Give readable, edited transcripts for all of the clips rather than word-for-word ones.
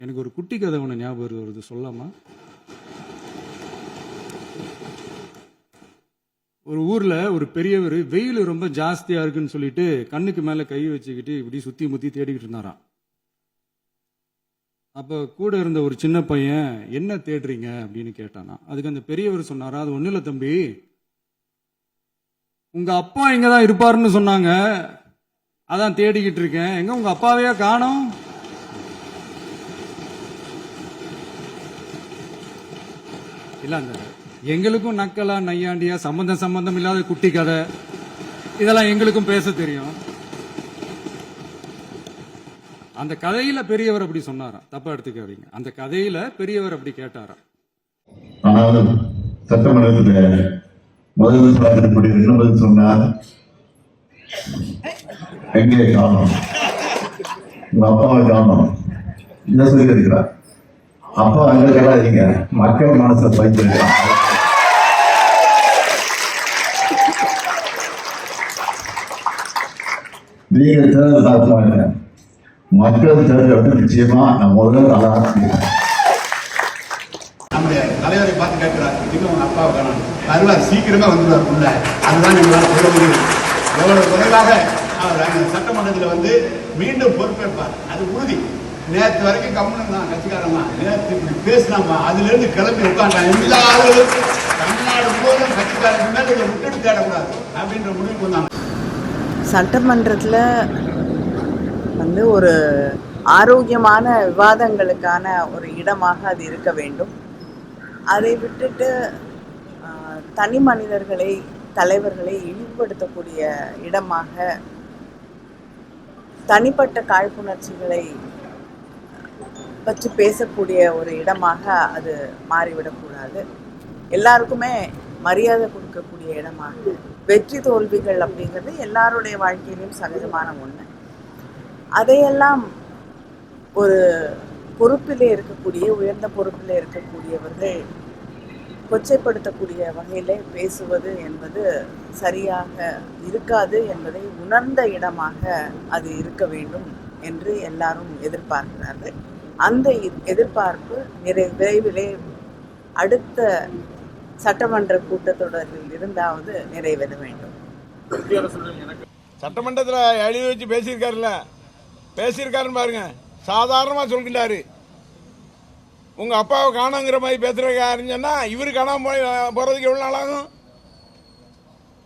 எனக்கு ஒரு குட்டி கதை ஒன்று ஞாபகம் வருது, சொல்லாமா? ஒரு ஊர்ல ஒரு பெரியவர் வெயில் ரொம்ப ஜாஸ்தியா இருக்குன்னு சொல்லிட்டு கண்ணுக்கு மேல கை வச்சுக்கிட்டு இப்படி சுத்தி முத்தி தேடிக்கிட்டு இருந்தாராம். அப்ப கூட இருந்த ஒரு சின்ன பையன், என்ன தேடுறீங்க அப்படின்னு கேட்டானா. அதுக்கு அந்த பெரியவர் சொன்னாரா, அது ஒண்ணு இல்ல தம்பி, உங்க அப்பா இங்கதான் இருப்பாருன்னு சொன்னாங்க, அதான் தேடிக்கிட்டு இருக்கேன். எங்க உங்க அப்பாவையா காணோம்? இல்ல, அந்த எங்களுக்கும் நக்கலா நையாண்டியா சம்பந்தம் இல்லாத குட்டி கதை இதெல்லாம் எங்களுக்கும் பேச தெரியும். அந்த கதையில பெரியவர் அப்படி சொன்னாராம், தப்பா எடுத்துக்காதீங்க. அந்த கதையில பெரியவர் அப்படி கேட்டாராம். சட்டமன்றத்துல முதல் சொன்னார், எங்கே காணும், உங்க அப்பாவை காணும் என்ன சொல்லி இருக்கிறார். அப்பா அங்க கேட்டாதீங்க, மக்கள் மனசை பயிற்சிருக்கான். நீங்க தேர்தல் தாக்கமா இல்லை, மக்கள் தேர்தல் நிச்சயமா நான் முதல்ல நல்லா நம்முடைய தலைவரை பார்த்து கேட்கிறார், இன்னும் உங்க அப்பாவை காணும், வருவார், சீக்கிரமா வந்துடுவார் உள்ள. அதுதான் எங்களால் சொல்ல முடியும். எவ்வளவு குறைவாக அவர் சட்டமன்றத்தில் மீண்டும் பொறுப்பேற்பார், அது உறுதி. நேற்று வரைக்கும் கம்முன்னு தான் கட்சிக்காரமா, நேற்று இப்படி பேசினாமா, அதுல இருந்து கிளம்பி உட்காண்டான். எல்லா ஆளுகளும் தமிழ்நாடு போதும் கட்சிக்காரங்க மேல இதை விட்டுட்டு தேடக்கூடாது அப்படின்ற முடிவுக்கு வந்தாங்க. சட்டமன்றத்தில் ஒரு ஆரோக்கியமான விவாதங்களுக்கான ஒரு இடமாக அது இருக்க வேண்டும். அதை விட்டுட்டு தனி மனிதர்களை, தலைவர்களை இழிவுபடுத்தக்கூடிய இடமாக, தனிப்பட்ட காழ்ப்புணர்ச்சிகளை பற்றி பேசக்கூடிய ஒரு இடமாக அது மாறிவிடக்கூடாது. எல்லாருக்குமே மரியாதை கொடுக்கக்கூடிய இடமாக, வெற்றி தோல்விகள் அப்படிங்கிறது எல்லாருடைய வாழ்க்கையிலும் சகஜமான ஒன்று. அதையெல்லாம் ஒரு பொறுப்பிலே இருக்கக்கூடிய, உயர்ந்த பொறுப்பிலே இருக்கக்கூடியவர்கள் கொச்சைப்படுத்தக்கூடிய வகையிலே பேசுவது என்பது சரியாக இருக்காது என்பதை உணர்ந்த இடமாக அது இருக்க வேண்டும் என்று எல்லாரும் எதிர்பார்க்கிறார்கள். அந்த எதிர்பார்ப்பு விரைவிலே அடுத்த சட்டமன்ற கூட்டத்தொடரில் இருந்தாவது நிறைவேற வேண்டும். சட்டமன்றத்தில் எழுதி வச்சு பேசியிருக்காருன்னு பாருங்க. சாதாரணமாக சொல்கிறாரு, உங்க அப்பாவை காணாங்கிற மாதிரி பேசுறாருன்னு சொன்னா, இவரு காணாம போறதுக்கு எவ்வளவு நாள் ஆகும்?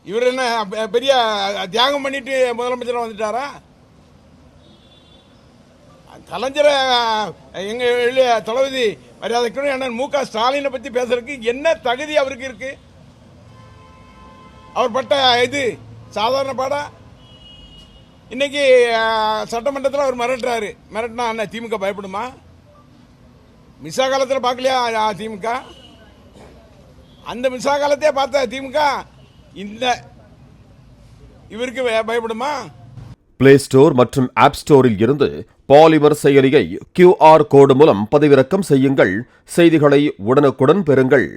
இவர் என்ன பெரிய தியாகம் பண்ணிட்டு முதலமைச்சர் வந்துட்டாரா? கலைஞரை எங்க தளபதி மரியாதைக்குரிய அண்ணன் மு க ஸ்டாலினை பத்தி பேசுறதுக்கு என்ன தகுதி அவருக்கு இருக்கு? அவர் பட்ட இது சாதாரண பாடா? இன்னைக்கு சட்டமன்றத்தில் அவர் மிரட்டினா என்ன திமுக பயப்படுமா? மிசா காலத்தில் பார்க்கலையா திமுக? அந்த மிசா காலத்தையே பார்த்த திமுக இந்த இவருக்கு பயப்படுமா? பிளே ஸ்டோர் மற்றும் ஆப் ஸ்டோரில் இருந்து பாலிமர் செயலியை QR கோடு மூலம் பதிவிறக்கம் செய்யுங்கள். செய்திகளை உடனுக்குடன் பெறுங்கள்.